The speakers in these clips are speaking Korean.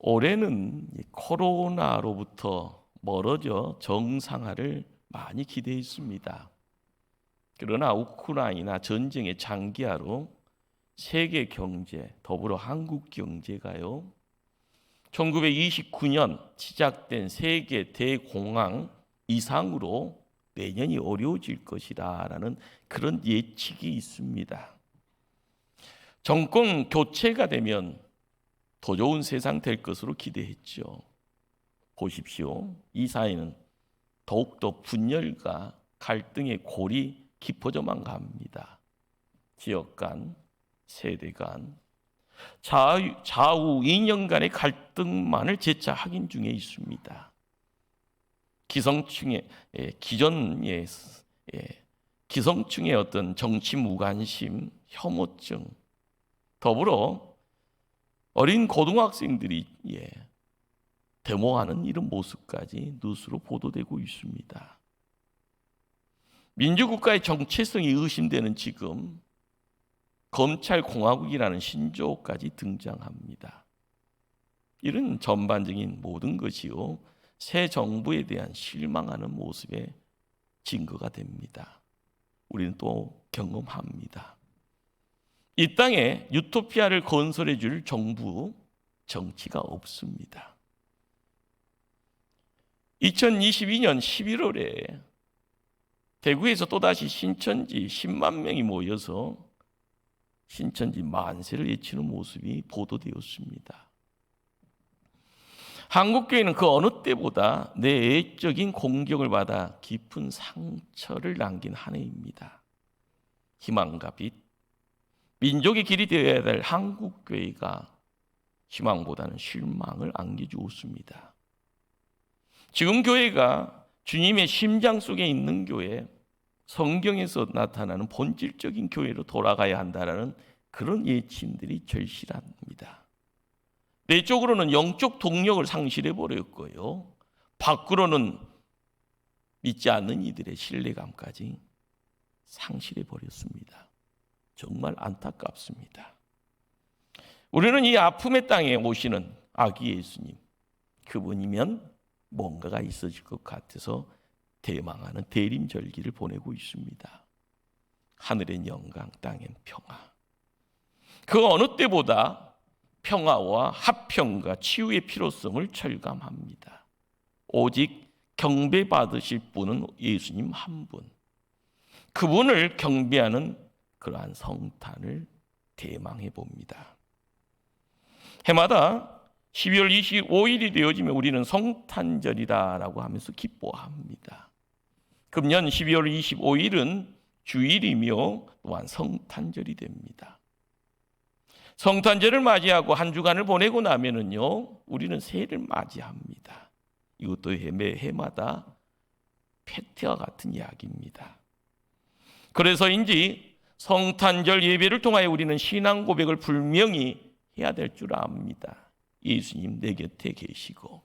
올해는 코로나로부터 멀어져 정상화를 많이 기대했습니다. 그러나 우크라이나 전쟁의 장기화로 세계 경제, 더불어 한국 경제가요, 1929년 시작된 세계 대공황 이상으로 내년이 어려워질 것이라는 그런 예측이 있습니다. 정권 교체가 되면 더 좋은 세상 될 것으로 기대했죠. 보십시오. 이 사회는 더욱더 분열과 갈등의 골이 깊어져만 갑니다. 지역 간, 세대 간, 좌우 이념 간의 갈등만을 재차 확인 중에 있습니다. 기성층의 기성층의 어떤 정치 무관심, 혐오증, 더불어 어린 고등학생들이 데모하는 이런 모습까지 뉴스로 보도되고 있습니다. 민주국가의 정체성이 의심되는 지금 검찰공화국이라는 신조어까지 등장합니다. 이런 전반적인 모든 것이요, 새 정부에 대한 실망하는 모습의 증거가 됩니다. 우리는 또 경험합니다. 이 땅에 유토피아를 건설해 줄 정부, 정치가 없습니다. 2022년 11월에 대구에서 또다시 신천지 10만 명이 모여서 신천지 만세를 외치는 모습이 보도되었습니다. 한국교회는 그 어느 때보다 내적인 공격을 받아 깊은 상처를 남긴 한 해입니다. 희망과 빛, 민족의 길이 되어야 될 한국교회가 희망보다는 실망을 안겨주었습니다. 지금 교회가 주님의 심장 속에 있는 교회, 성경에서 나타나는 본질적인 교회로 돌아가야 한다는 그런 예침들이 절실합니다. 내적으로는 영적 동력을 상실해버렸고요, 밖으로는 믿지 않는 이들의 신뢰감까지 상실해버렸습니다. 정말 안타깝습니다. 우리는 이 아픔의 땅에 오시는 아기 예수님, 그분이면 뭔가가 있어질 것 같아서 대망하는 대림절기를 보내고 있습니다. 하늘엔 영광, 땅엔 평화. 그 어느 때보다 평화와 화평과 치유의 필요성을 철감합니다. 오직 경배받으실 분은 예수님 한 분. 그분을 경배하는 그러한 성탄을 대망해 봅니다. 해마다 12월 25일이 되어지면 우리는 성탄절이다라고 하면서 기뻐합니다. 금년 12월 25일은 주일이며 또한 성탄절이 됩니다. 성탄절을 맞이하고 한 주간을 보내고 나면은요, 우리는 새해를 맞이합니다. 이것도 해마다 패티와 같은 이야기입니다. 그래서인지 성탄절 예배를 통하여 우리는 신앙 고백을 분명히 해야 될 줄 압니다. 예수님 내 곁에 계시고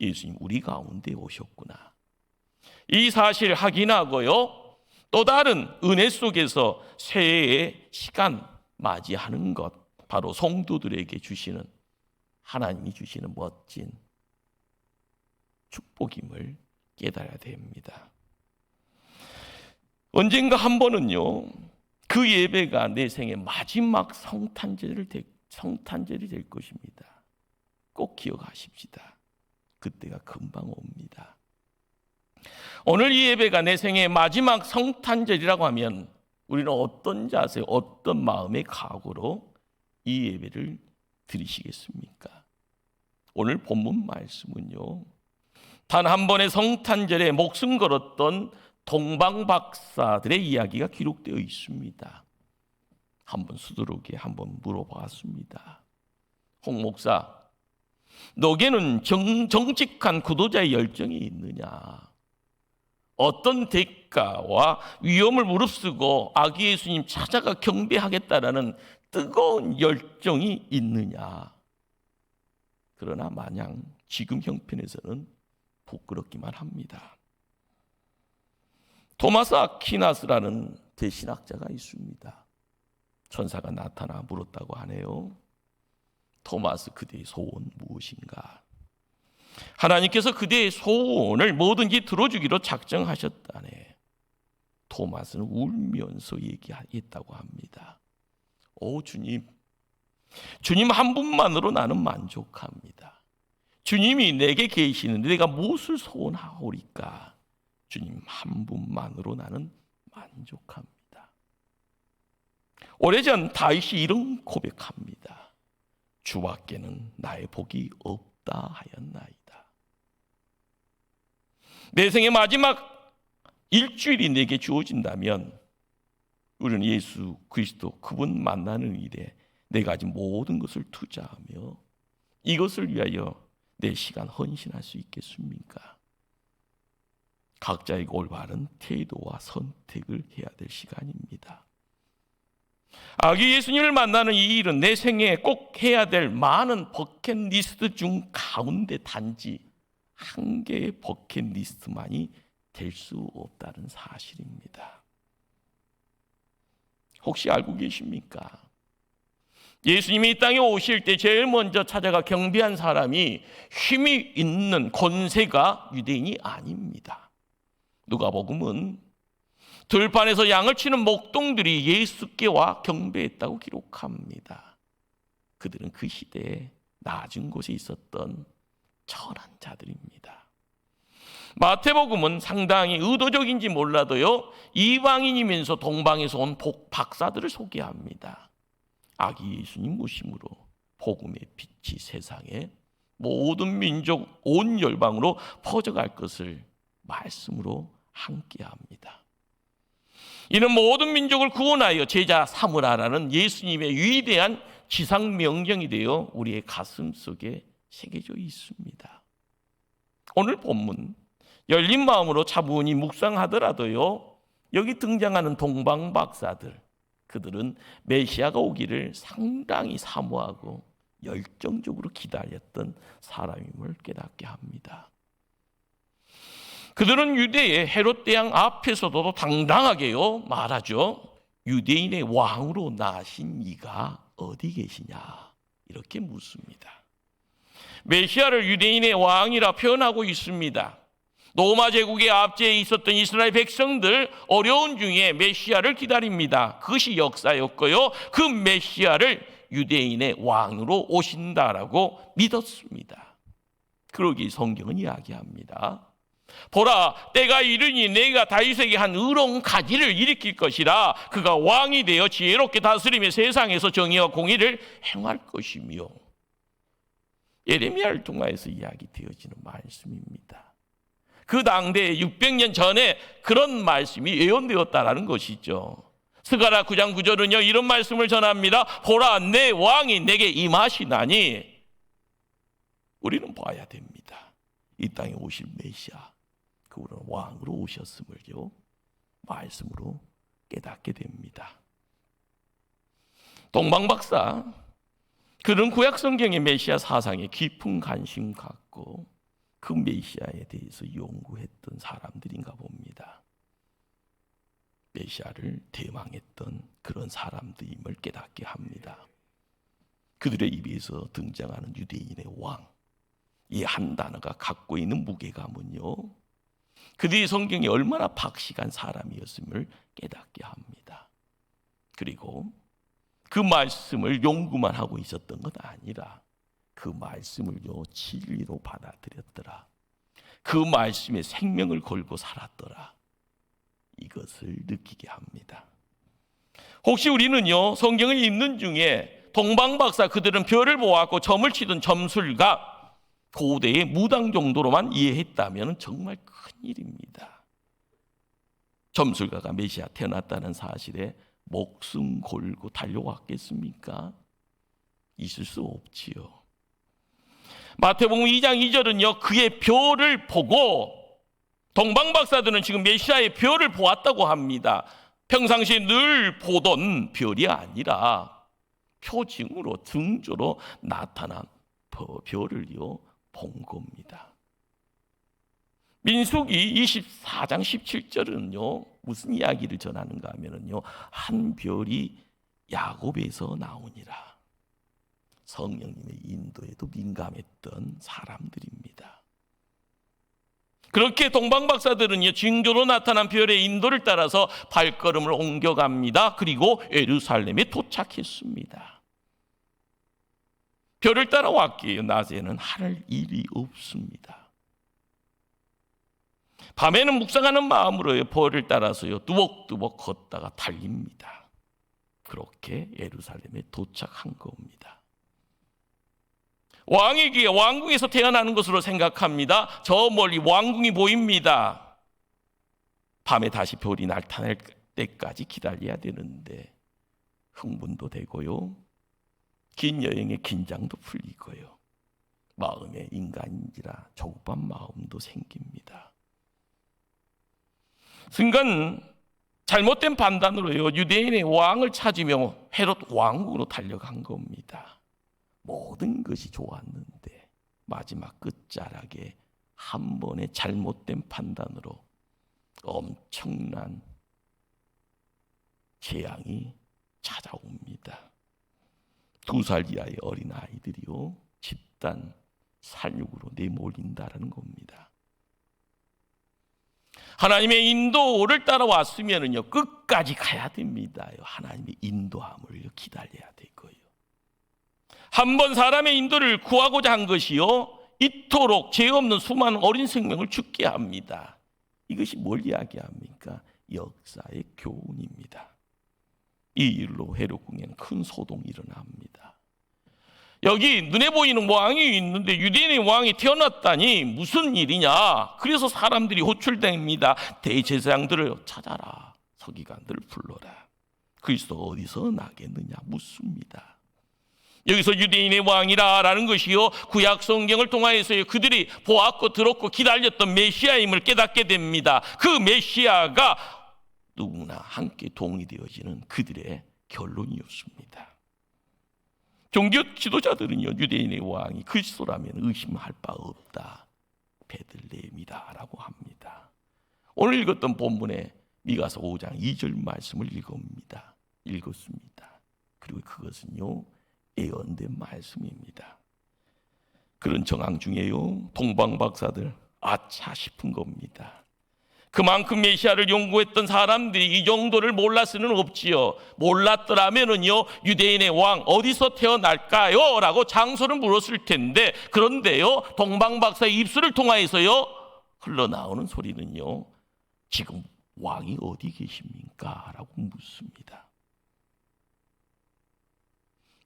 예수님 우리 가운데 오셨구나. 이 사실 확인하고요, 또 다른 은혜 속에서 새해의 시간 맞이하는 것, 바로 성도들에게 주시는, 하나님이 주시는 멋진 축복임을 깨달아야 됩니다. 언젠가 한 번은요, 그 예배가 내 생의 마지막 성탄절이 될 것입니다. 꼭 기억하십시다. 그때가 금방 옵니다. 오늘 이 예배가 내 생의 마지막 성탄절이라고 하면 우리는 어떤 자세, 어떤 마음의 각오로 이 예배를 드리시겠습니까? 오늘 본문 말씀은요, 단 한 번의 성탄절에 목숨 걸었던 동방박사들의 이야기가 기록되어 있습니다. 한번 수두룩이 한번 물어봤습니다. 홍 목사, 너에게는 정직한 구도자의 열정이 있느냐? 어떤 대가와 위험을 무릅쓰고 아기 예수님 찾아가 경배하겠다라는 뜨거운 열정이 있느냐? 그러나 마냥 지금 형편에서는 부끄럽기만 합니다. 토마스 아퀴나스라는 대신학자가 있습니다. 천사가 나타나 물었다고 하네요. 토마스, 그대의 소원 무엇인가? 하나님께서 그대의 소원을 뭐든지 들어주기로 작정하셨다네. 토마스는 울면서 얘기했다고 합니다. 오 주님, 주님 한 분만으로 나는 만족합니다. 주님이 내게 계시는데 내가 무엇을 소원하오리까? 주님 한 분만으로 나는 만족합니다. 오래전 다윗이 이런 고백합니다. 주밖에는 나의 복이 없다 하였나이다. 내 생의 마지막 일주일이 내게 주어진다면 우리는 예수 그리스도 그분 만나는 일에 내가 가진 모든 것을 투자하며 이것을 위하여 내 시간 헌신할 수 있겠습니까? 각자의 올바른 태도와 선택을 해야 될 시간입니다. 아기 예수님을 만나는 이 일은 내 생애에 꼭 해야 될 많은 버킷리스트 중 가운데 단지 한 개의 버킷리스트만이 될 수 없다는 사실입니다. 혹시 알고 계십니까? 예수님이 이 땅에 오실 때 제일 먼저 찾아가 경배한 사람이 힘이 있는 권세가 유대인이 아닙니다. 누가복음은 들판에서 양을 치는 목동들이 예수께 와 경배했다고 기록합니다. 그들은 그 시대에 낮은 곳에 있었던 천한 자들입니다. 마태복음은 상당히 의도적인지 몰라도요, 이방인이면서 동방에서 온 박사들을 소개합니다. 아기 예수님 모심으로 복음의 빛이 세상에 모든 민족 온 열방으로 퍼져갈 것을 말씀으로 함께합니다. 이는 모든 민족을 구원하여 제자 삼으라라는 예수님의 위대한 지상 명령이 되어 우리의 가슴 속에 새겨져 있습니다. 오늘 본문 열린 마음으로 차분히 묵상하더라도요, 여기 등장하는 동방 박사들, 그들은 메시아가 오기를 상당히 사모하고 열정적으로 기다렸던 사람임을 깨닫게 합니다. 그들은 유대의 헤롯 대왕 앞에서도 당당하게요 말하죠. 유대인의 왕으로 나신 이가 어디 계시냐 이렇게 묻습니다. 메시아를 유대인의 왕이라 표현하고 있습니다. 로마 제국의 압제에 있었던 이스라엘 백성들 어려운 중에 메시아를 기다립니다. 그것이 역사였고요. 그 메시아를 유대인의 왕으로 오신다라고 믿었습니다. 그러기 성경은 이야기합니다. 보라, 때가 이르니 내가 다윗에게 한 의로운 가지를 일으킬 것이라. 그가 왕이 되어 지혜롭게 다스리며 세상에서 정의와 공의를 행할 것이며. 예레미야를 통하여서 이야기되어지는 말씀입니다. 그 당대에 600년 전에 그런 말씀이 예언되었다라는 것이죠. 스가랴 9장 9절은요 이런 말씀을 전합니다. 보라, 내 왕이 내게 임하시나니. 우리는 봐야 됩니다. 이 땅에 오실 메시아, 그분은 왕으로 오셨음을요 말씀으로 깨닫게 됩니다. 동방박사, 그는 구약성경의 메시아 사상에 깊은 관심 갖고 그 메시아에 대해서 연구했던 사람들인가 봅니다. 메시아를 대망했던 그런 사람들임을 깨닫게 합니다. 그들의 입에서 등장하는 유대인의 왕, 이 한 단어가 갖고 있는 무게감은요, 그들이 성경에 얼마나 박식한 사람이었음을 깨닫게 합니다. 그리고 그 말씀을 연구만 하고 있었던 건 아니라 그 말씀을요 진리로 받아들였더라. 그 말씀에 생명을 걸고 살았더라. 이것을 느끼게 합니다. 혹시 우리는요 성경을 읽는 중에 동방박사, 그들은 별을 보았고 점을 치던 점술가, 고대의 무당 정도로만 이해했다면 정말 큰일입니다. 점술가가 메시아 태어났다는 사실에 목숨 걸고 달려왔겠습니까? 있을 수 없지요. 마태복음 2장 2절은요 그의 별을 보고, 동방박사들은 지금 메시아의 별을 보았다고 합니다. 평상시에 늘 보던 별이 아니라 표징으로, 증조로 나타난 별을요 본 겁니다. 민수기 24장 17절은요 무슨 이야기를 전하는가 하면은요 한 별이 야곱에서 나오니라. 성령님의 인도에도 민감했던 사람들입니다. 그렇게 동방박사들은요, 징조로 나타난 별의 인도를 따라서 발걸음을 옮겨갑니다. 그리고 예루살렘에 도착했습니다. 별을 따라왔기에 낮에는 할 일이 없습니다. 밤에는 묵상하는 마음으로 별을 따라서요, 뚜벅뚜벅 걷다가 달립니다. 그렇게 예루살렘에 도착한 겁니다. 왕에게 왕궁에서 태어나는 것으로 생각합니다. 저 멀리 왕궁이 보입니다. 밤에 다시 별이 나타날 때까지 기다려야 되는데 흥분도 되고요, 긴 여행의 긴장도 풀리고요, 마음에 인간인지라 조급한 마음도 생깁니다. 순간 잘못된 판단으로요, 유대인의 왕을 찾으며 헤롯 왕궁으로 달려간 겁니다. 모든 것이 좋았는데 마지막 끝자락에 한 번의 잘못된 판단으로 엄청난 재앙이 찾아옵니다. 2살 이하의 어린 아이들이요, 집단 살육으로 내몰린다라는 겁니다. 하나님의 인도를 따라왔으면요, 끝까지 가야 됩니다. 하나님의 인도함을 기다려야 되고요. 한 번 사람의 인도를 구하고자 한 것이요, 이토록 죄 없는 수많은 어린 생명을 죽게 합니다. 이것이 뭘 이야기합니까? 역사의 교훈입니다. 이 일로 헤롯궁에는 큰 소동이 일어납니다. 여기 눈에 보이는 왕이 있는데 유대인의 왕이 태어났다니 무슨 일이냐? 그래서 사람들이 호출됩니다. 대제사장들을 찾아라, 서기관들을 불러라. 그리스도가 어디서 나겠느냐 묻습니다. 여기서 유대인의 왕이라는 것이요, 구약 성경을 통하여서 그들이 보았고 들었고 기다렸던 메시아임을 깨닫게 됩니다. 그 메시아가 누구나 함께 동의되어지는 그들의 결론이었습니다. 종교 지도자들은요, 유대인의 왕이 그리스도라면 의심할 바 없다, 베들레헴이다라고 합니다. 오늘 읽었던 본문의 미가서 5장 2절 말씀을 읽었습니다. 그리고 그것은요, 예언된 말씀입니다. 그런 정황 중에요, 동방박사들 아차 싶은 겁니다. 그만큼 메시아를 연구했던 사람들이 이 정도를 몰랐을 수는 없지요. 몰랐더라면은요, 유대인의 왕 어디서 태어날까요? 라고 장소를 물었을 텐데, 그런데요, 동방박사의 입술을 통하여서요 흘러나오는 소리는요, 지금 왕이 어디 계십니까? 라고 묻습니다.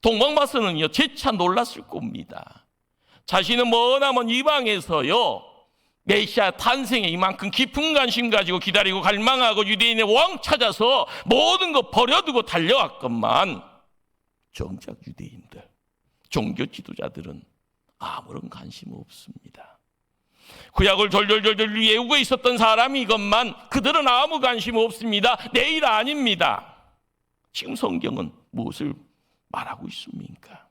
동방박사는요, 재차 놀랐을 겁니다. 자신은 머나먼 이방에서요, 메시아 탄생에 이만큼 깊은 관심 가지고 기다리고 갈망하고 유대인의 왕 찾아서 모든 거 버려두고 달려왔건만, 정작 유대인들, 종교 지도자들은 아무런 관심 없습니다. 구약을 절절절절 외우고 있었던 사람이건만 그들은 아무 관심 없습니다. 내 일 아닙니다. 지금 성경은 무엇을 말하고 있습니까?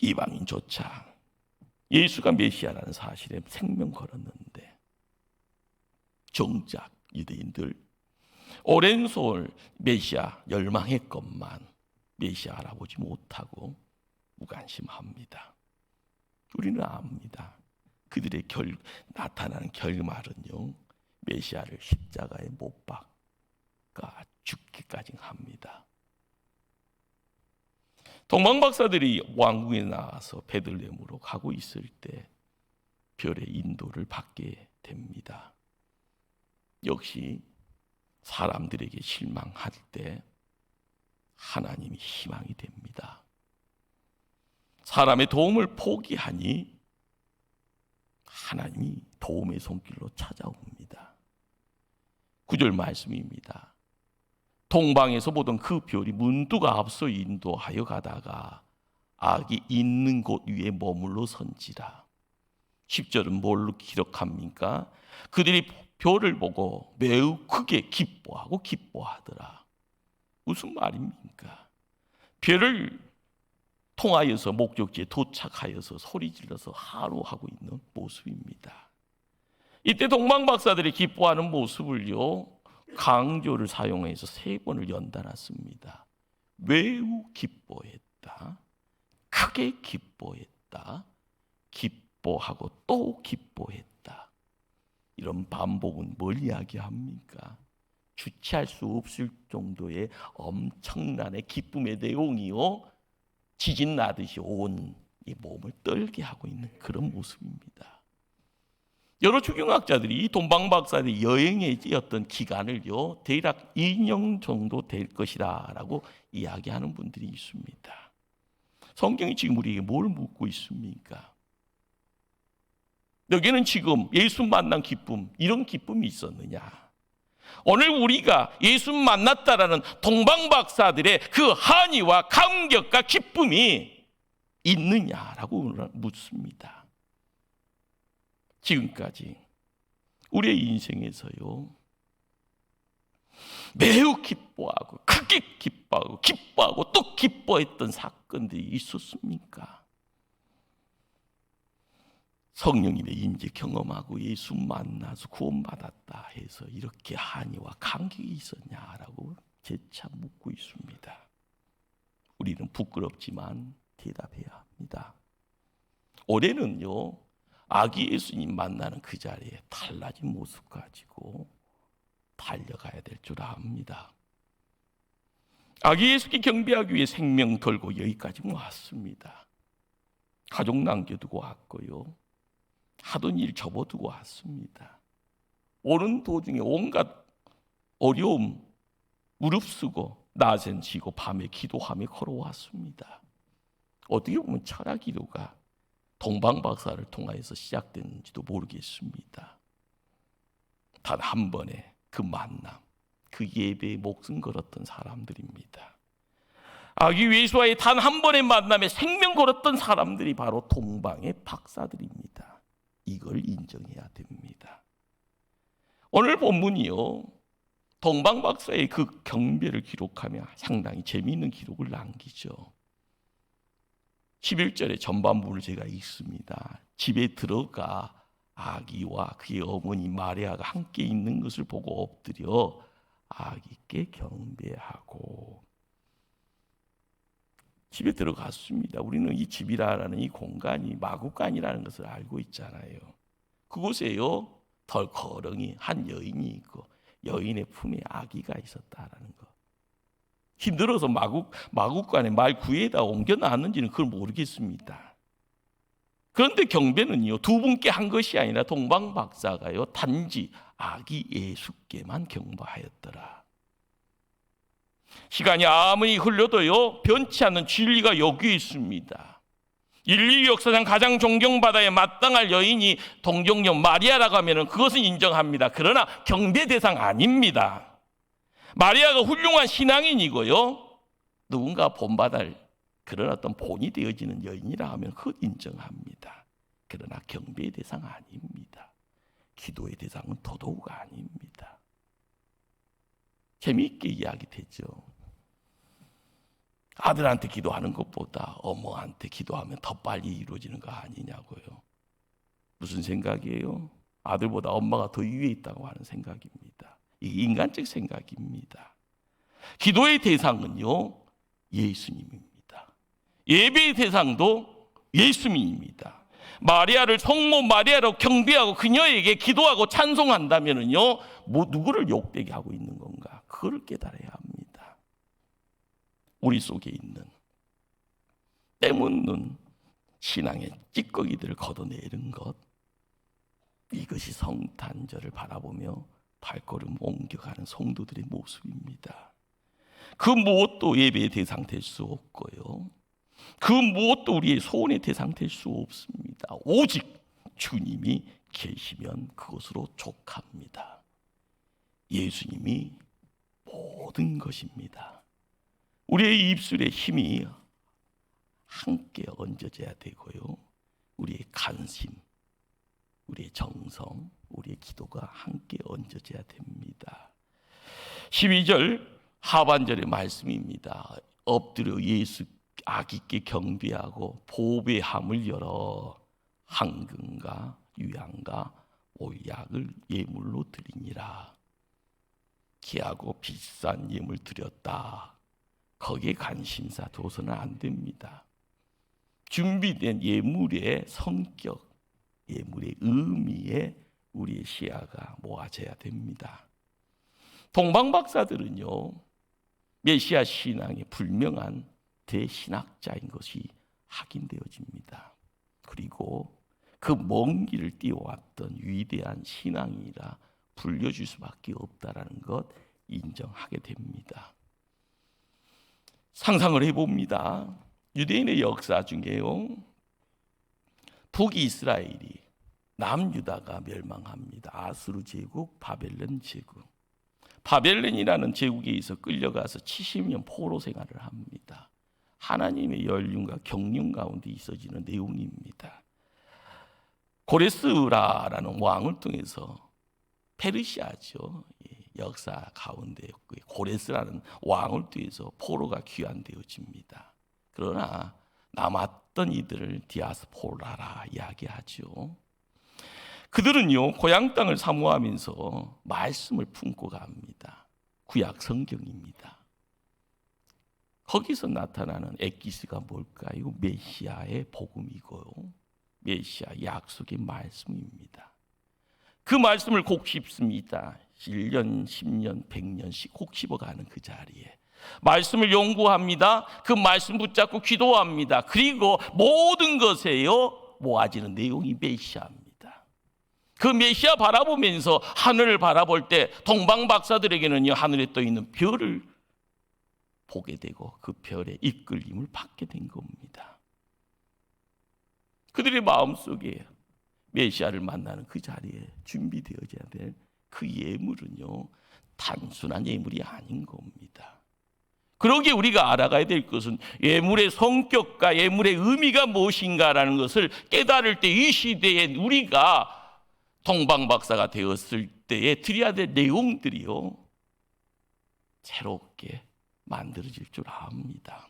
이방인조차 예수가 메시아라는 사실에 생명 걸었는데, 정작 유대인들 오랜 세월 메시아 열망했건만 메시아 알아보지 못하고 무관심합니다. 우리는 압니다. 그들의 나타나는 결말은요, 메시아를 십자가에 못 박아 죽기까지 합니다. 동방박사들이 왕궁에 나와서 베들레헴으로 가고 있을 때 별의 인도를 받게 됩니다. 역시 사람들에게 실망할 때 하나님이 희망이 됩니다. 사람의 도움을 포기하니 하나님이 도움의 손길로 찾아옵니다. 9절 말씀입니다. 동방에서 보던 그 별이 문득 앞서 인도하여 가다가 악이 있는 곳 위에 머물러 선지라. 10절은 뭘로 기록합니까? 그들이 별을 보고 매우 크게 기뻐하더라. 무슨 말입니까? 별을 통하여서 목적지에 도착하여서 소리 질러서 하루하고 있는 모습입니다. 이때 동방박사들이 기뻐하는 모습을요, 강조를 사용해서 3번을 연달았습니다. 매우 기뻐했다. 크게 기뻐했다. 기뻐하고 또 기뻐했다. 이런 반복은 뭘 이야기합니까? 주체할 수 없을 정도의 엄청난 기쁨의 내용이요, 지진 나듯이 온 이 몸을 떨게 하고 있는 그런 모습입니다. 여러 주경학자들이 이 동방박사의 여행의 어떤 기간을요, 대략 2년 정도 될 것이다 라고 이야기하는 분들이 있습니다. 성경이 지금 우리에게 뭘 묻고 있습니까? 여기는 지금 예수 만난 기쁨, 이런 기쁨이 있었느냐? 오늘 우리가 예수 만났다라는 동방박사들의 그 한의와 감격과 기쁨이 있느냐라고 묻습니다. 지금까지 우리의 인생에서요, 매우 기뻐하고 크게 기뻐하고 또 기뻐했던 사건들이 있었습니까? 성령님의 임재 경험하고 예수 만나서 구원받았다 해서 이렇게 한의와 감격이 있었냐라고 재차 묻고 있습니다. 우리는 부끄럽지만 대답해야 합니다. 올해는요, 아기 예수님 만나는 그 자리에 달라진 모습 가지고 달려가야 될 줄 압니다. 아기 예수께 경배하기 위해 생명 걸고 여기까지 왔습니다. 가족 남겨두고 왔고요, 하던 일 접어두고 왔습니다. 오는 도중에 온갖 어려움 무릅쓰고 낮엔 지고 밤에 기도하며 걸어왔습니다. 어떻게 보면 철학 기도가 동방박사를 통하여서 시작됐는지도 모르겠습니다. 단 한 번의 그 만남, 그 예배에 목숨 걸었던 사람들입니다. 아기 예수와의 단 한 번의 만남에 생명 걸었던 사람들이 바로 동방의 박사들입니다. 이걸 인정해야 됩니다. 오늘 본문이요, 동방박사의 그 경배를 기록하며 상당히 재미있는 기록을 남기죠. 11절의 전반부를 제가 읽습니다. 집에 들어가 아기와 그의 어머니 마리아가 함께 있는 것을 보고 엎드려 아기께 경배하고, 집에 들어갔습니다. 우리는 이 집이라는 이 공간이 마구간이라는 것을 알고 있잖아요. 그곳에요, 덜커덩이 한 여인이 있고 여인의 품에 아기가 있었다라는 거. 힘들어서 마구간에 말 구에다 옮겨놨는지는 그걸 모르겠습니다. 그런데 경배는요, 두 분께 한 것이 아니라 동방박사가요, 단지 아기 예수께만 경배하였더라. 시간이 아무리 흘러도요, 변치 않는 진리가 여기 있습니다. 인류 역사상 가장 존경받아야 마땅할 여인이 동정녀 마리아라고 하면 그것은 인정합니다. 그러나 경배 대상 아닙니다. 마리아가 훌륭한 신앙인이고요, 누군가 본받을 그런 어떤 본이 되어지는 여인이라 하면 그것 인정합니다. 그러나 경배의 대상 아닙니다. 기도의 대상은 더더욱 아닙니다. 재미있게 이야기되죠. 아들한테 기도하는 것보다 어머한테 기도하면 더 빨리 이루어지는 거 아니냐고요. 무슨 생각이에요? 아들보다 엄마가 더 위에 있다고 하는 생각입니다. 이게 인간적 생각입니다. 기도의 대상은요, 예수님입니다. 예배의 대상도 예수님입니다. 마리아를 성모 마리아로 경배하고 그녀에게 기도하고 찬송한다면은요, 누구를 욕되게 하고 있는 건가? 그걸 깨달아야 합니다. 우리 속에 있는 때묻는 신앙의 찌꺼기들을 걷어내는 것, 이것이 성탄절을 바라보며 발걸음 옮겨가는 성도들의 모습입니다. 그 무엇도 예배의 대상 될 수 없고요, 그 무엇도 우리의 소원의 대상 될 수 없습니다. 오직 주님이 계시면 그것으로 족합니다. 예수님이 모든 것입니다. 우리의 입술에 힘이 함께 얹어져야 되고요, 우리의 관심, 우리의 정성, 우리의 기도가 함께 얹어져야 됩니다. 12절 하반절의 말씀입니다. 엎드려 예수 아기께 경배하고 보배함을 열어 황금과 유향과 올약을 예물로 드리니라. 귀하고 비싼 예물 드렸다. 거기에 관심사 둬서는 안 됩니다. 준비된 예물의 성격, 예물의 의미에 우리의 시야가 모아져야 됩니다. 동방박사들은요, 메시아 신앙의 불명한 대신학자인 것이 확인되어집니다. 그리고 그 먼 길을 뛰어왔던 위대한 신앙이라 불려줄 수밖에 없다라는 것 인정하게 됩니다. 상상을 해봅니다. 유대인의 역사 중에요, 북이스라엘이 남유다가 멸망합니다. 아수르 제국, 바벨론 제국. 바벨론이라는 제국에 의해서 끌려가서 70년 포로 생활을 합니다. 하나님의 연륜과 경륜 가운데 있어지는 내용입니다. 고레스라라는 왕을 통해서 페르시아죠, 역사 가운데 고레스라는 왕을 통해서 포로가 귀환되어집니다. 그러나 남았던 이들을 디아스포라라 이야기하죠. 그들은요, 고향 땅을 사모하면서 말씀을 품고 갑니다. 구약 성경입니다. 거기서 나타나는 엑기스가 뭘까요? 메시아의 복음이고요, 메시아 약속의 말씀입니다. 그 말씀을 곡 씹습니다. 1년, 10년, 100년씩 곡 씹어가는 그 자리에 말씀을 연구합니다. 그 말씀 붙잡고 기도합니다. 그리고 모든 것에요 모아지는 내용이 메시아입니다. 그 메시아 바라보면서 하늘을 바라볼 때 동방 박사들에게는요, 하늘에 떠 있는 별을 보게 되고 그 별의 이끌림을 받게 된 겁니다. 그들의 마음속에 메시아를 만나는 그 자리에 준비되어져야 될 그 예물은요, 단순한 예물이 아닌 겁니다. 그러기에 우리가 알아가야 될 것은 예물의 성격과 예물의 의미가 무엇인가라는 것을 깨달을 때 이 시대에 우리가 동방박사가 되었을 때에 드려야 될 내용들이요, 새롭게 만들어질 줄 압니다.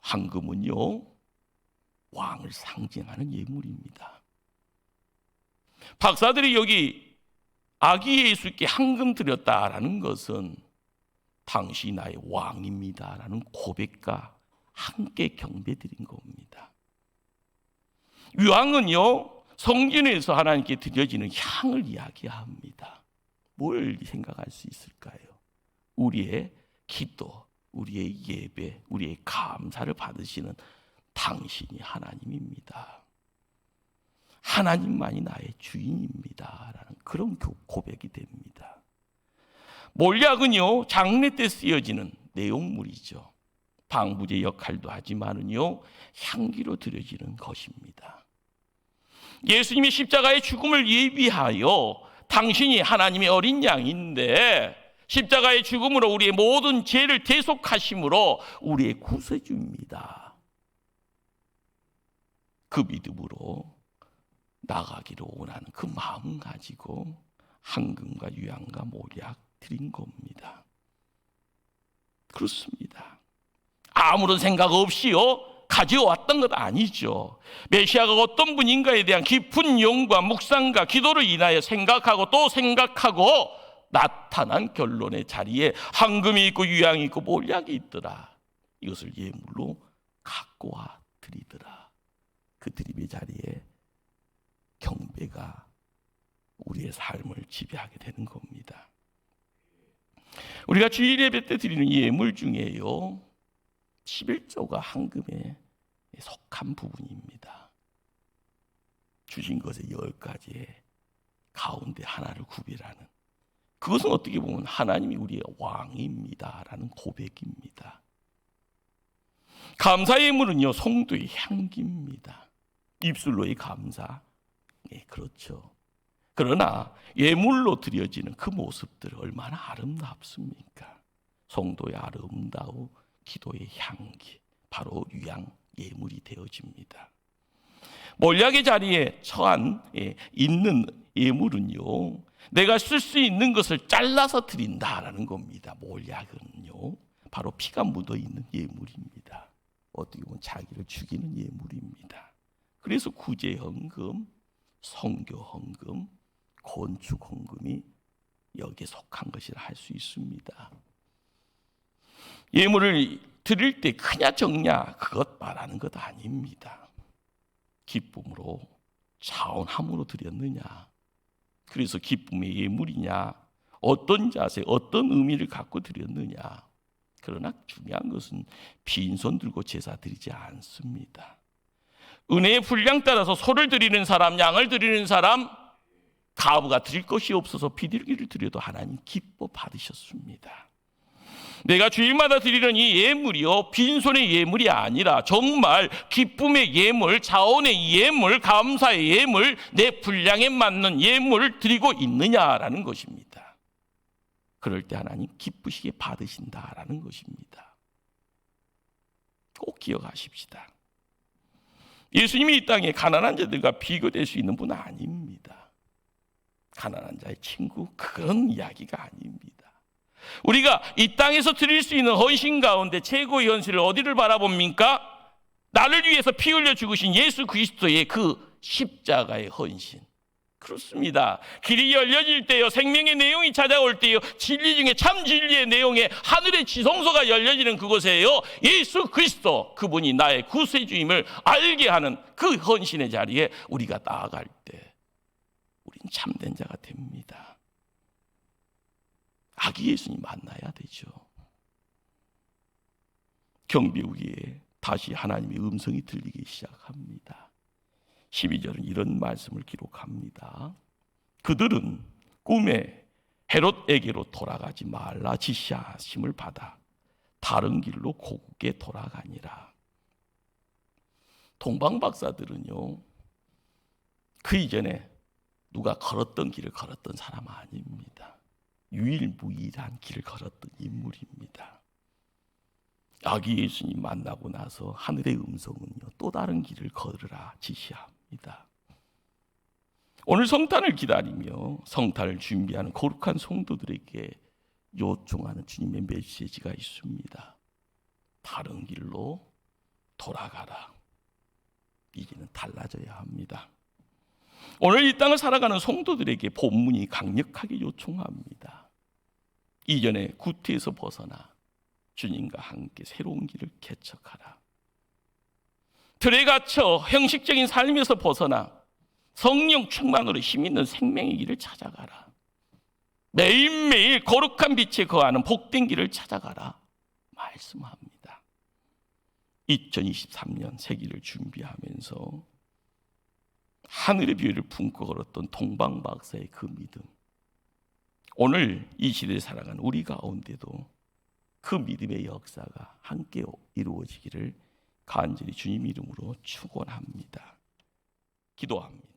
황금은요, 왕을 상징하는 예물입니다. 박사들이 여기 아기 예수께 황금 드렸다라는 것은 당신이 나의 왕입니다라는 고백과 함께 경배드린 겁니다. 유황은요, 성전에서 하나님께 드려지는 향을 이야기합니다. 뭘 생각할 수 있을까요? 우리의 기도, 우리의 예배, 우리의 감사를 받으시는 당신이 하나님입니다. 하나님만이 나의 주인입니다 라는 그런 고백이 됩니다. 몰약은요, 장례 때 쓰여지는 내용물이죠. 방부제 역할도 하지만은요, 향기로 드려지는 것입니다. 예수님이 십자가의 죽음을 예비하여 당신이 하나님의 어린 양인데 십자가의 죽음으로 우리의 모든 죄를 대속하심으로 우리의 구세주입니다. 그 믿음으로 나가기를 원하는 그 마음 가지고 황금과 유향과 몰약 드린 겁니다. 그렇습니다. 아무런 생각 없이요 가져왔던 것 아니죠. 메시아가 어떤 분인가에 대한 깊은 영과 묵상과 기도를 인하여 생각하고 또 생각하고 나타난 결론의 자리에 황금이 있고 유향이 있고 몰약이 있더라. 이것을 예물로 갖고 와 드리더라. 그 드림의 자리에 경배가 우리의 삶을 지배하게 되는 겁니다. 우리가 주일 예배 때 드리는 예물 중에요 11조가 황금에 속한 부분입니다. 주신 것의 10가지의 가운데 하나를 구별하는, 그것은 어떻게 보면 하나님이 우리의 왕입니다라는 고백입니다. 감사 예물은요 성도의 향기입니다. 입술로의 감사, 그렇죠. 그러나 예물로 드려지는 그 모습들 얼마나 아름답습니까? 성도의 아름다운 기도의 향기, 바로 유향 예물이 되어집니다. 몰약의 자리에 처한 있는 예물은요 내가 쓸 수 있는 것을 잘라서 드린다라는 겁니다. 몰약은요 바로 피가 묻어있는 예물입니다. 어떻게 보면 자기를 죽이는 예물입니다. 그래서 구제헌금, 성교헌금, 건축헌금이 여기에 속한 것이라 할 수 있습니다. 예물을 드릴 때 크냐 적냐 그것 말하는 것 아닙니다. 기쁨으로 자원함으로 드렸느냐, 그래서 기쁨의 예물이냐, 어떤 자세, 어떤 의미를 갖고 드렸느냐. 그러나 중요한 것은 빈손 들고 제사 드리지 않습니다. 은혜의 분량 따라서 소를 드리는 사람, 양을 드리는 사람, 가부가 드릴 것이 없어서 비둘기를 드려도 하나님 기뻐 받으셨습니다. 내가 주일마다 드리는 이 예물이요, 빈손의 예물이 아니라 정말 기쁨의 예물, 자원의 예물, 감사의 예물, 내 분량에 맞는 예물을 드리고 있느냐라는 것입니다. 그럴 때 하나님 기쁘시게 받으신다라는 것입니다. 꼭 기억하십시다. 예수님이 이 땅에 가난한 자들과 비교될 수 있는 분은 아닙니다. 가난한 자의 친구, 그런 이야기가 아닙니다. 우리가 이 땅에서 드릴 수 있는 헌신 가운데 최고의 현실을 어디를 바라봅니까? 나를 위해서 피 흘려 죽으신 예수 그리스도의 그 십자가의 헌신. 그렇습니다. 길이 열려질 때요, 생명의 내용이 찾아올 때요, 진리 중에 참 진리의 내용에 하늘의 지성소가 열려지는 그곳에요, 예수 그리스도, 그분이 나의 구세주임을 알게 하는 그 헌신의 자리에 우리가 나아갈 때 우린 참된 자가 됩니다. 아기 예수님 만나야 되죠. 경비우기에 다시 하나님의 음성이 들리기 시작합니다. 12절은 이런 말씀을 기록합니다. 그들은 꿈에 헤롯에게로 돌아가지 말라 지시하심을 받아 다른 길로 고국에 돌아가니라. 동방박사들은요, 그 이전에 누가 걸었던 길을 걸었던 사람 아닙니다. 유일무이한 길을 걸었던 인물입니다. 아기 예수님 만나고 나서 하늘의 음성은요, 또 다른 길을 걸으라 지시합니다. 오늘 성탄을 기다리며 성탄을 준비하는 거룩한 성도들에게 요청하는 주님의 메시지가 있습니다. 다른 길로 돌아가라. 이제는 달라져야 합니다. 오늘 이 땅을 살아가는 성도들에게 본문이 강력하게 요청합니다. 이전의 구태에서 벗어나 주님과 함께 새로운 길을 개척하라. 틀에 갇혀 형식적인 삶에서 벗어나 성령 충만으로 힘있는 생명의 길을 찾아가라. 매일매일 거룩한 빛에 거하는 복된 길을 찾아가라 말씀합니다. 2023년 새기를 준비하면서 하늘의 비유를 품고 걸었던 동방박사의 그 믿음, 오늘 이 시대에 살아가는 우리 가운데도 그 믿음의 역사가 함께 이루어지기를 간절히 주님 이름으로 축원합니다. 기도합니다.